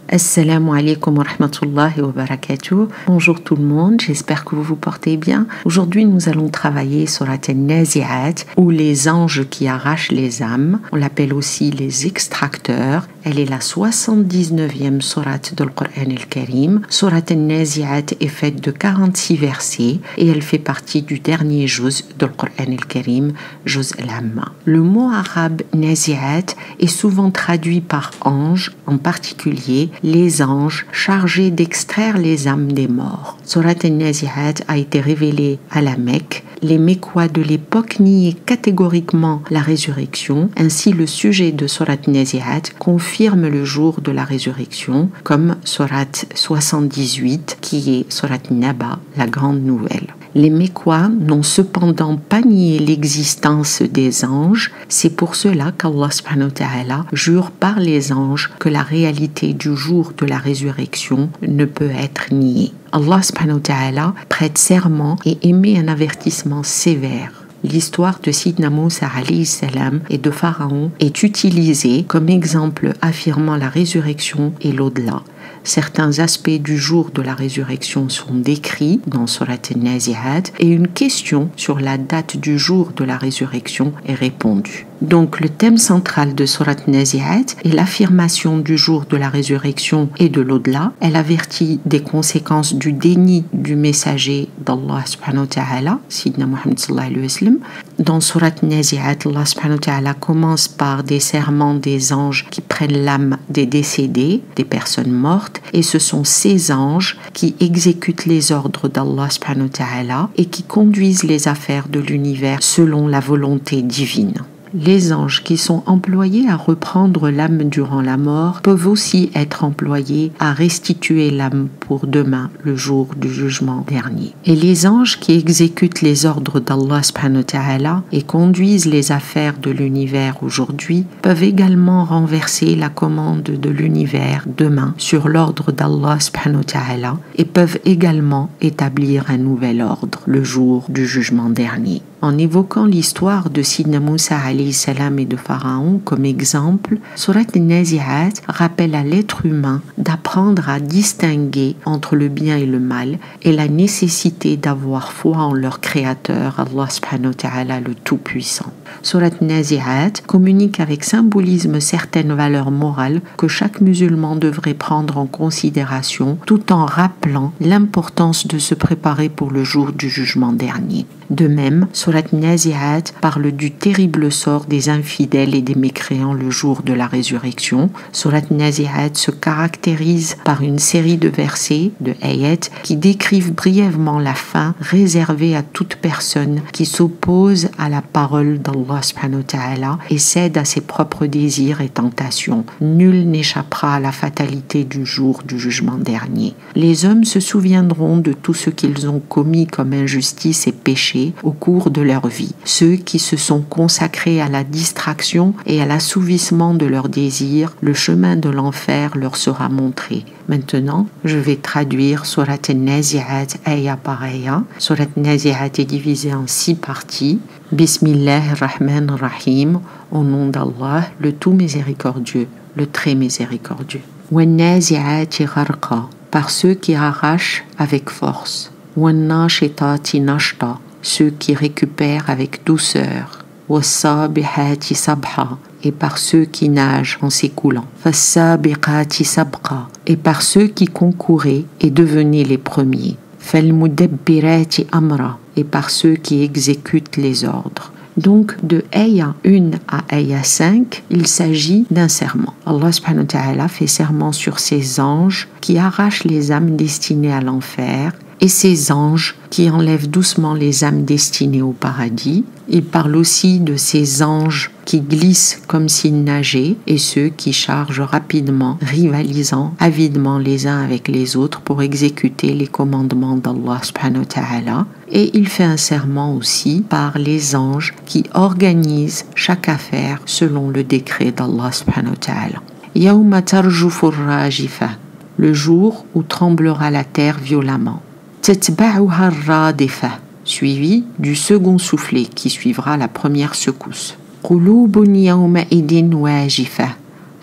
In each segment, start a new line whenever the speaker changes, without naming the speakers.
Assalamu alaikum wa rahmatullahi wa barakatuh. Bonjour tout le monde, j'espère que vous vous portez bien. Aujourd'hui, nous allons travailler sur la Nazi'at ou les anges qui arrachent les âmes. On l'appelle aussi les extracteurs. Elle est la 79e sourate du Coran al-Karim. Sourate Nazi'at est faite de 46 versets et elle fait partie du dernier juz du Coran al-Karim, juz al-Amma. Le mot arabe Nazi'at est souvent traduit par ange, en particulier les anges chargés d'extraire les âmes des morts. Sourate al-Nazi'at a été révélée à la Mecque. Les Mécois de l'époque niaient catégoriquement la résurrection. Ainsi, le sujet de Sourate Nazi'at confirme le jour de la résurrection, comme Sourate 78, qui est Sourate Naba, la grande nouvelle. Les Mécois n'ont cependant pas nié l'existence des anges. C'est pour cela qu'Allah subhanahu wa ta'ala jure par les anges que la réalité du jour de la résurrection ne peut être niée. Allah subhanahu wa ta'ala prête serment et émet un avertissement sévère. L'histoire de Sidna Moussa alayhi salam et de Pharaon est utilisée comme exemple affirmant la résurrection et l'au-delà. Certains aspects du jour de la résurrection sont décrits dans Sourate Nazi'at et une question sur la date du jour de la résurrection est répondue. Donc le thème central de Sourate Nazi'at est l'affirmation du jour de la résurrection et de l'au-delà. Elle avertit des conséquences du déni du messager d'Allah subhanahu wa ta'ala, Sidna Muhammad sallallahu alayhi wa sallam. Dans Sourate Nazi'at, Allah subhanahu wa ta'ala commence par des serments des anges qui prennent l'âme des décédés, des personnes mortes, et ce sont ces anges qui exécutent les ordres d'Allah subhanahu wa ta'ala et qui conduisent les affaires de l'univers selon la volonté divine. Les anges qui sont employés à reprendre l'âme durant la mort peuvent aussi être employés à restituer l'âme pour demain, le jour du jugement dernier. Et les anges qui exécutent les ordres d'Allah subhanahu wa ta'ala et conduisent les affaires de l'univers aujourd'hui peuvent également renverser la commande de l'univers demain sur l'ordre d'Allah subhanahu wa ta'ala et peuvent également établir un nouvel ordre le jour du jugement dernier. En évoquant l'histoire de Sidna Moussa alayhi salam et de Pharaon comme exemple, Sourate Nazi'at rappelle à l'être humain d'apprendre à distinguer entre le bien et le mal et la nécessité d'avoir foi en leur créateur, Allah subhanahu wa ta'ala, le Tout-Puissant. Sourate Nazi'at communique avec symbolisme certaines valeurs morales que chaque musulman devrait prendre en considération tout en rappelant l'importance de se préparer pour le jour du jugement dernier. De même, Sourate Nazi'at parle du terrible sort des infidèles et des mécréants le jour de la résurrection. Sourate Nazi'at se caractérise par une série de versets, de ayats, qui décrivent brièvement la fin réservée à toute personne qui s'oppose à la parole d'Allah subhanahu wa ta'ala et cède à ses propres désirs et tentations. Nul n'échappera à la fatalité du jour du jugement dernier. Les hommes se souviendront de tout ce qu'ils ont commis comme injustice et péché au cours de leur vie. Ceux qui se sont consacrés à la distraction et à l'assouvissement de leurs désirs, le chemin de l'enfer leur sera montré. Maintenant, je vais traduire Sourate Nazi'at aya par aya. Sourate Nazi'at est divisée en 6 parties. Bismillahirrahmanirrahim, au nom d'Allah, le tout miséricordieux, le très miséricordieux. Wan-nazi'ati gharqa, par ceux qui arrachent avec force. Wan-nashitati nashta, ceux qui récupèrent avec douceur. Was-sabihati sabha, et par ceux qui nagent en s'écoulant. Fas-sabiqati sabqa, et par ceux qui concouraient et devenaient les premiers. Fal-mudabbirati amra, et par ceux qui exécutent les ordres. Donc, de Aya 1 à Aya 5, il s'agit d'un serment. Allah subhanahu wa ta'ala fait serment sur ces anges qui arrachent les âmes destinées à l'enfer et ces anges qui enlèvent doucement les âmes destinées au paradis. Il parle aussi de ces anges qui glissent comme s'ils nageaient et ceux qui chargent rapidement, rivalisant avidement les uns avec les autres pour exécuter les commandements d'Allah subhanahu wa ta'ala. Et il fait un serment aussi par les anges qui organisent chaque affaire selon le décret d'Allah subhanahu wa ta'ala. Yawma tarjufu ar-rajifa, le jour où tremblera la terre violemment. Tatba'uha ar-radifa, suivi du second soufflet qui suivra la première secousse. Qulubun yawma idin wajifa,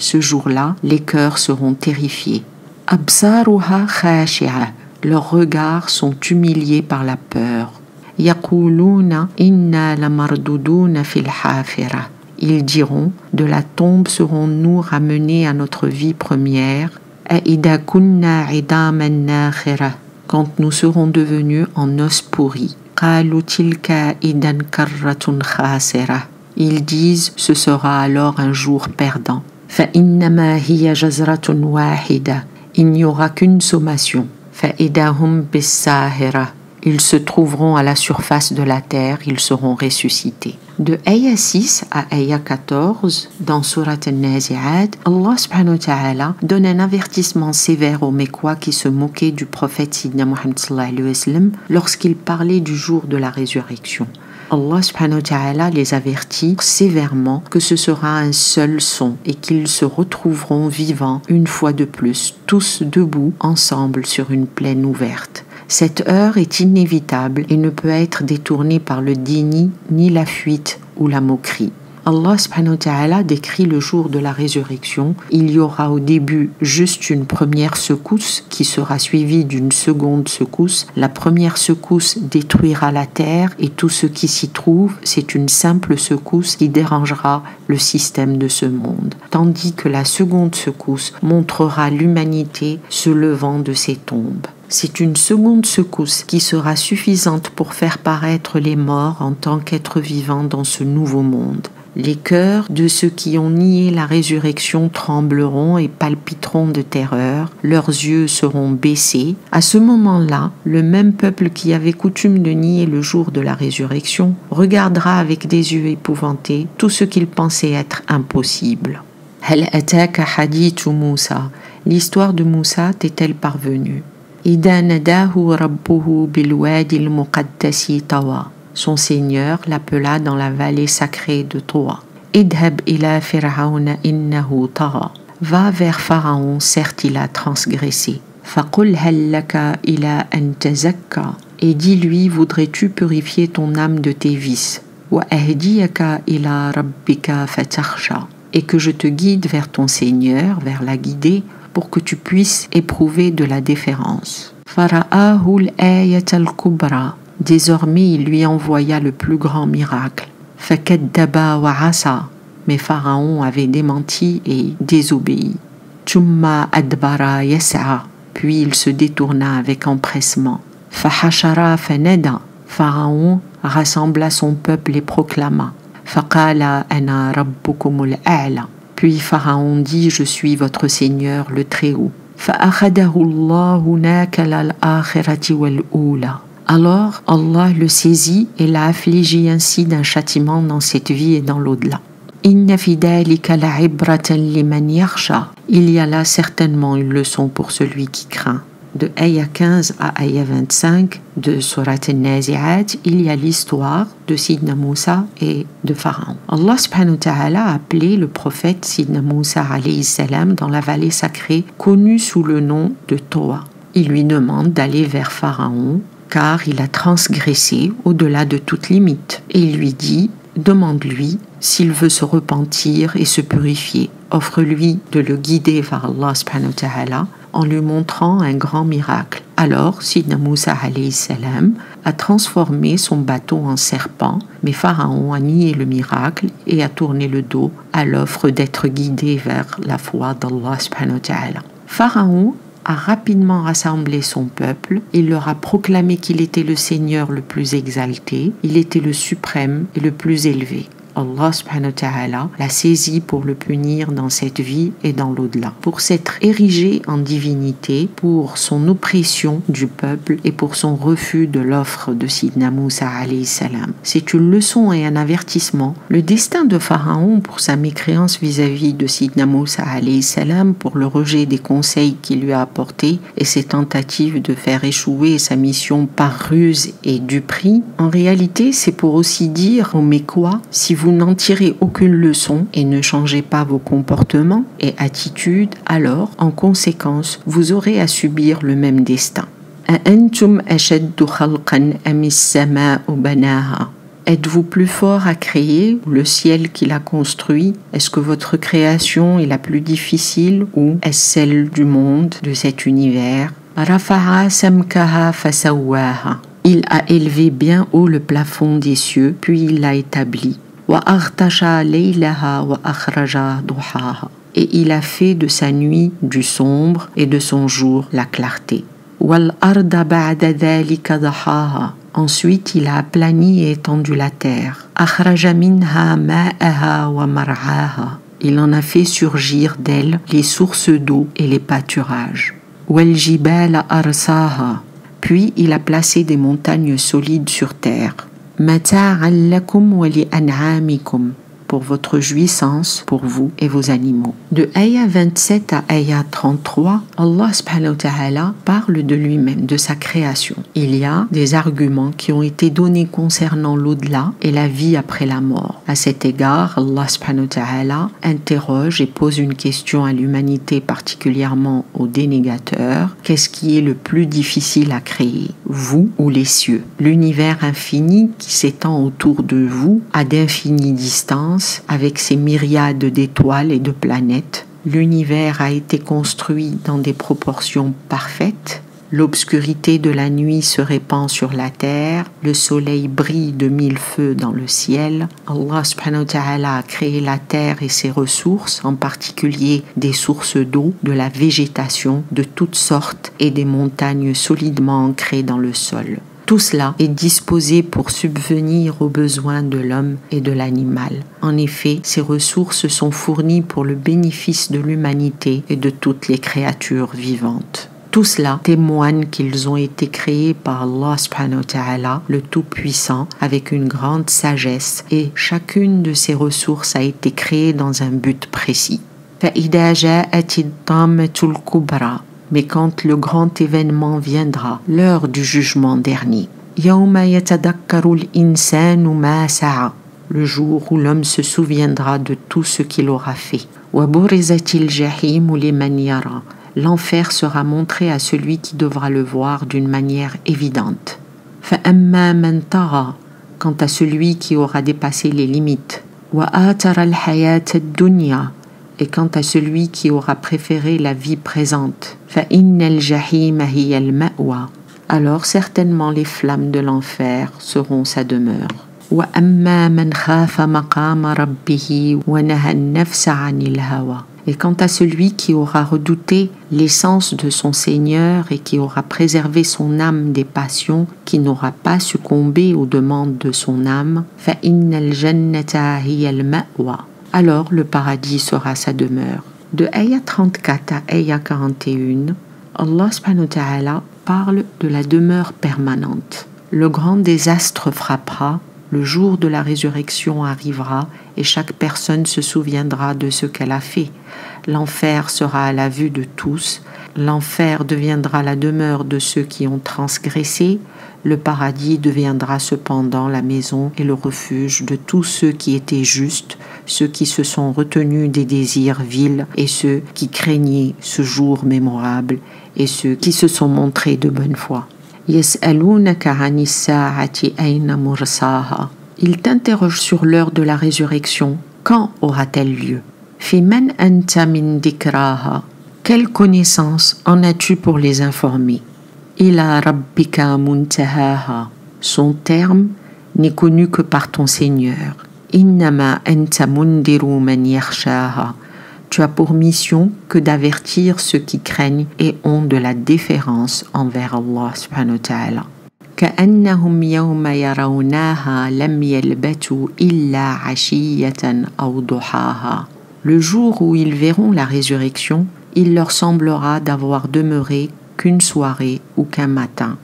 Ce jour-là, les cœurs seront terrifiés. Absaruha khashi'a. Leurs regards sont humiliés par la peur. Yaquluna inna lamarduduna fil hafira. Ils diront, de la tombe serons-nous ramenés à notre vie première. Aida kunna idaman nakhira. Quand nous serons devenus en os pourris. Qalu tilka idan karratun khasira. Ils disent, ce sera alors un jour perdant. Fa innama hiya jazratun wahida. Il n'y aura qu'une sommation. Fa idahum bis-sahira. Ils se trouveront à la surface de la terre, ils seront ressuscités. De ayah 6 à ayah 14, dans Surat An-Nazi'at, Allah subhanahu wa ta'ala donne un avertissement sévère aux Mécois qui se moquaient du prophète Sidna Muhammad sallallahu alayhi wa sallam lorsqu'il parlait du jour de la résurrection. Allah subhanahu wa ta'ala les avertit sévèrement que ce sera un seul son et qu'ils se retrouveront vivants une fois de plus, tous debout, ensemble sur une plaine ouverte. Cette heure est inévitable et ne peut être détournée par le déni, ni la fuite ou la moquerie. Allah subhanahu wa ta'ala décrit le jour de la résurrection. Il y aura au début juste une première secousse qui sera suivie d'une seconde secousse. La première secousse détruira la terre et tout ce qui s'y trouve. C'est une simple secousse qui dérangera le système de ce monde. Tandis que la seconde secousse montrera l'humanité se levant de ses tombes. C'est une seconde secousse qui sera suffisante pour faire paraître les morts en tant qu'êtres vivants dans ce nouveau monde. Les cœurs de ceux qui ont nié la résurrection trembleront et palpiteront de terreur, leurs yeux seront baissés. À ce moment-là, le même peuple qui avait coutume de nier le jour de la résurrection regardera avec des yeux épouvantés tout ce qu'il pensait être impossible. Hal ataka hadithu Moussa. L'histoire de Moussa t'est-elle parvenue? Ida nadahu rabbuhu bilwadi al-muqaddasi tawa. Son Seigneur l'appela dans la vallée sacrée de Tawa. Idhab ila fir'auna innahu tagha. Va vers Pharaon, certes il a transgressé. Faqul hal laka ila an tazakka. Et dis-lui, voudrais-tu purifier ton âme de tes vices? Wa ahdiyaka ila rabbika fatakhsha. Et que je te guide vers ton Seigneur, vers la guidée, pour que tu puisses éprouver de la déférence. Fara'ahu al-ayat al-kubra. Désormais, il lui envoya le plus grand miracle. Fakaddaba wa asa. Mais Pharaon avait démenti et désobéi. Thumma adbara yas'a. Puis il se détourna avec empressement. Fahashara fanada. Pharaon rassembla son peuple et proclama. Faqala ana rabbukumul a'la. Puis Pharaon dit, je suis votre Seigneur le Très-Haut. Fa'akhadahu Allahu nakala al-akhirati wal-ula. Alors Allah le saisit et l'a affligé ainsi d'un châtiment dans cette vie et dans l'au-delà. Inna fi dhalika la'ibratan liman yakhsha. Il y a là certainement une leçon pour celui qui craint. De ayah 15 à ayah 25 de Surat An-Nazi'at, il y a l'histoire de Sidna Moussa et de Pharaon. Allah subhanahu wa ta'ala a appelé le prophète Sidna Moussa alayhi salam dans la vallée sacrée connue sous le nom de Tawa. Il lui demande d'aller vers Pharaon car il a transgressé au-delà de toute limite. Et il lui dit, demande-lui s'il veut se repentir et se purifier. Offre-lui de le guider vers Allah subhanahu wa ta'ala en lui montrant un grand miracle. Alors, Sidna Moussa alayhi salam a transformé son bateau en serpent, mais Pharaon a nié le miracle et a tourné le dos à l'offre d'être guidé vers la foi d'Allah subhanahu wa ta'ala. Pharaon a rapidement rassemblé son peuple, il leur a proclamé qu'il était le Seigneur le plus exalté, il était le suprême et le plus élevé. Allah subhanahu wa ta'ala l'a saisi pour le punir dans cette vie et dans l'au-delà, pour s'être érigé en divinité, pour son oppression du peuple et pour son refus de l'offre de Sidna Moussa alayhi salam. C'est une leçon et un avertissement. Le destin de Pharaon pour sa mécréance vis-à-vis de Sidna Moussa alayhi salam, pour le rejet des conseils qu'il lui a apportés et ses tentatives de faire échouer sa mission par ruse et duperie, en réalité c'est pour aussi dire aux Mécois, si vous n'en tirez aucune leçon et ne changez pas vos comportements et attitudes, alors, en conséquence, vous aurez à subir le même destin. أَأَنْتُمْ أَشَدُّ خَلْقًا أَمِ السَّمَاءُ بَنَاهَا. Êtes-vous plus fort à créer le ciel qu'il a construit? Est-ce que votre création est la plus difficile ou est-ce celle du monde, de cet univers? Rafa'a samkaha fasawwaha. Il a élevé bien haut le plafond des cieux, puis il l'a établi. Wa aghtasha laylaha wa akhraja duhaha. Et il a fait de sa nuit du sombre et de son jour la clarté. Wal arda ba'da dhalika dahaha. Ensuite, il a aplani et étendu la terre. Akhraja minha ma'aha wa mar'aha. Il en a fait surgir d'elle les sources d'eau et les pâturages. Wal jibala arsaha. Puis il a placé des montagnes solides sur terre. Mata'an lakum wa li an'amikum. Pour votre jouissance, pour vous et vos animaux. De ayah 27 à ayah 33, Allah subhanahu wa ta'ala parle de lui-même, de sa création. Il y a des arguments qui ont été donnés concernant l'au-delà et la vie après la mort. À cet égard, Allah subhanahu wa ta'ala interroge et pose une question à l'humanité, particulièrement aux dénégateurs. Qu'est-ce qui est le plus difficile à créer, vous ou les cieux? L'univers infini qui s'étend autour de vous à d'infinies distances, avec ses myriades d'étoiles et de planètes. L'univers a été construit dans des proportions parfaites. L'obscurité de la nuit se répand sur la terre. Le soleil brille de 1000 feux dans le ciel. Allah subhanahu wa ta'ala a créé la terre et ses ressources, en particulier des sources d'eau, de la végétation de toutes sortes et des montagnes solidement ancrées dans le sol. Tout cela est disposé pour subvenir aux besoins de l'homme et de l'animal. En effet, ces ressources sont fournies pour le bénéfice de l'humanité et de toutes les créatures vivantes. Tout cela témoigne qu'ils ont été créés par Allah subhanahu wa ta'ala, le Tout-Puissant, avec une grande sagesse, et chacune de ces ressources a été créée dans un but précis. فَإِذَا جَاءَتِ الطَّامَّةُ الْكُبْرَى. Mais quand le grand événement viendra, l'heure du jugement dernier, يَوْمَ يَتَذَكَّرُ الْإِنسَانُ مَا سَعَى. Le jour où l'homme se souviendra de tout ce qu'il aura fait. وَبُرِزَتِ الْجَحِيمُ لِمَنْ يَرَى. L'enfer sera montré à celui qui devra le voir d'une manière évidente. فَأَمَّا مَنْ طَغَى. Quant à celui qui aura dépassé les limites. وَآثَرَ الْحَيَاةَ الدُّنْيَا. Et quant à celui qui aura préféré la vie présente, فَإِنَّ الْجَحِيمَ هِيَ الْمَأْوَى. Alors certainement les flammes de l'enfer seront sa demeure. وَأَمَّا مَنْ خَافَ مَقَامَ رَبِّهِ وَنَهَى النَّفْسَ عَنِ الْهَوَى. Et quant à celui qui aura redouté l'essence de son Seigneur et qui aura préservé son âme des passions, qui n'aura pas succombé aux demandes de son âme, فَإِنَّ الْجَنَّةَ هِيَ الْمَأْوَى. Alors le paradis sera sa demeure. De ayah 34 à ayah 41, Allah subhanahu wa ta'ala parle de la demeure permanente. Le grand désastre frappera, le jour de la résurrection arrivera et chaque personne se souviendra de ce qu'elle a fait. L'enfer sera à la vue de tous, l'enfer deviendra la demeure de ceux qui ont transgressé, le paradis deviendra cependant la maison et le refuge de tous ceux qui étaient justes, ceux qui se sont retenus des désirs vils et ceux qui craignaient ce jour mémorable et ceux qui se sont montrés de bonne foi. Yas'alunaka 'anis sa'ati ayna mursaha. Ils t'interrogent sur l'heure de la résurrection. Quand aura-t-elle lieu? Fiman anta min dikraha. Quelle connaissance en as-tu pour les informer? Ila rabbika muntahaha. Son terme n'est connu que par ton Seigneur. Innama anta mundiru man yakhshaha. Tu as pour mission que d'avertir ceux qui craignent et ont de la déférence envers Allah subhanahu wa ta'ala. كأنهم يوم يرونها لم يلبثوا إلا عشية أو ضحاها. Le jour où ils verront la résurrection, il leur semblera d'avoir demeuré qu'une soirée ou qu'un matin.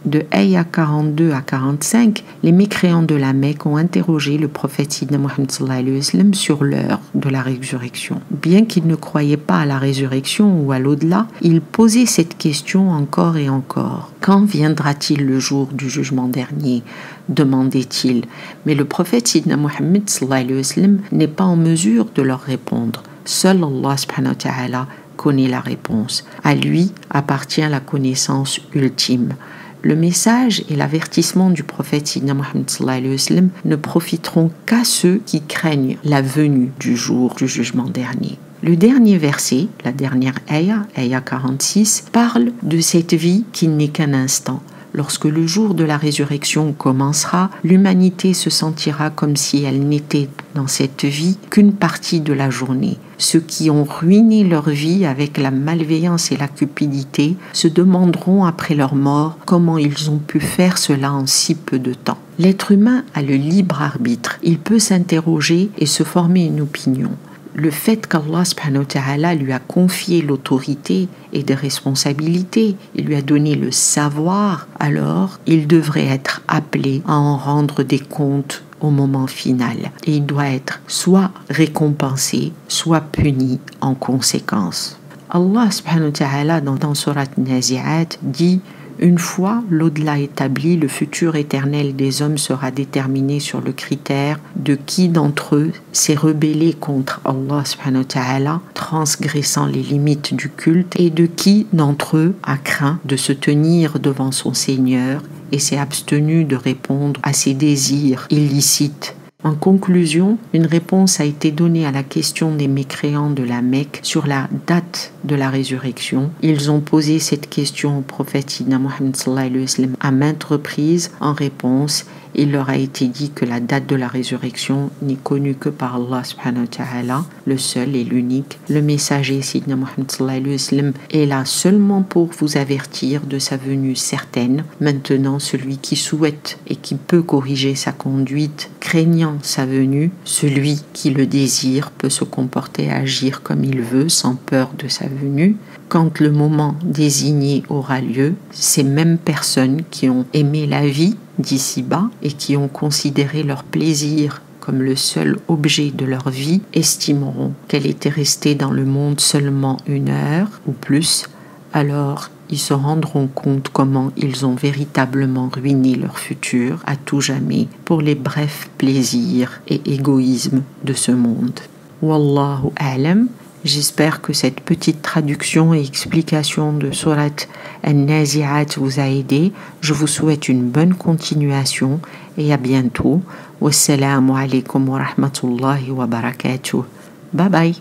De ayah 42 à 45, les mécréants de la Mecque ont interrogé le prophète Sidna Muhammad sallallahu alayhi wa sallam sur l'heure de la résurrection. Bien qu'ils ne croyaient pas à la résurrection ou à l'au-delà, ils posaient cette question encore et encore. Quand viendra-t-il le jour du jugement dernier? Demandait-il. Mais le prophète Sidna Muhammad sallallahu alayhi wa sallam n'est pas en mesure de leur répondre. Seul Allah subhanahu wa ta'ala connaît la réponse. À lui appartient la connaissance ultime. Le message et l'avertissement du prophète Sidna Muhammad sallallahu alayhi wa sallam ne profiteront qu'à ceux qui craignent la venue du jour du jugement dernier. Le dernier verset, la dernière ayah 46, parle de cette vie qui n'est qu'un instant. Lorsque le jour de la résurrection commencera, l'humanité se sentira comme si elle n'était dans cette vie qu'une partie de la journée. Ceux qui ont ruiné leur vie avec la malveillance et la cupidité se demanderont après leur mort comment ils ont pu faire cela en si peu de temps. L'être humain a le libre arbitre. Il peut s'interroger et se former une opinion. Le fait qu'Allah subhanahu wa ta'ala lui a confié l'autorité et des responsabilités, il lui a donné le savoir, alors il devrait être appelé à en rendre des comptes au moment final. Et il doit être soit récompensé, soit puni en conséquence. Allah subhanahu wa ta'ala dans Surat Nazi'at dit: une fois l'au-delà établi, le futur éternel des hommes sera déterminé sur le critère de qui d'entre eux s'est rebellé contre Allah subhanahu wa ta'ala, transgressant les limites du culte, et de qui d'entre eux a craint de se tenir devant son Seigneur et s'est abstenu de répondre à ses désirs illicites. En conclusion, une réponse a été donnée à la question des mécréants de la Mecque sur la date de la résurrection. Ils ont posé cette question au prophète Sidna Muhammad sallallahu alayhi wa sallam à maintes reprises. En réponse, il leur a été dit que la date de la résurrection n'est connue que par Allah subhanahu wa ta'ala, le seul et l'unique. Le messager Sidna Muhammad sallallahu alayhi wa sallam est là seulement pour vous avertir de sa venue certaine. Maintenant, celui qui souhaite et qui peut corriger sa conduite, craignant sa venue, celui qui le désire peut se comporter et agir comme il veut sans peur de sa venue. Quand le moment désigné aura lieu, ces mêmes personnes qui ont aimé la vie d'ici-bas et qui ont considéré leur plaisir comme le seul objet de leur vie estimeront qu'elle était restée dans le monde seulement 1 heure ou plus. Alors ils se rendront compte comment ils ont véritablement ruiné leur futur à tout jamais pour les brefs plaisirs et égoïsmes de ce monde. Wallahu a'lam. J'espère que cette petite traduction et explication de Surat An-Nazi'at vous a aidé. Je vous souhaite une bonne continuation et à bientôt. Wassalamu alaikum wa rahmatullahi wa barakatuh. Bye bye.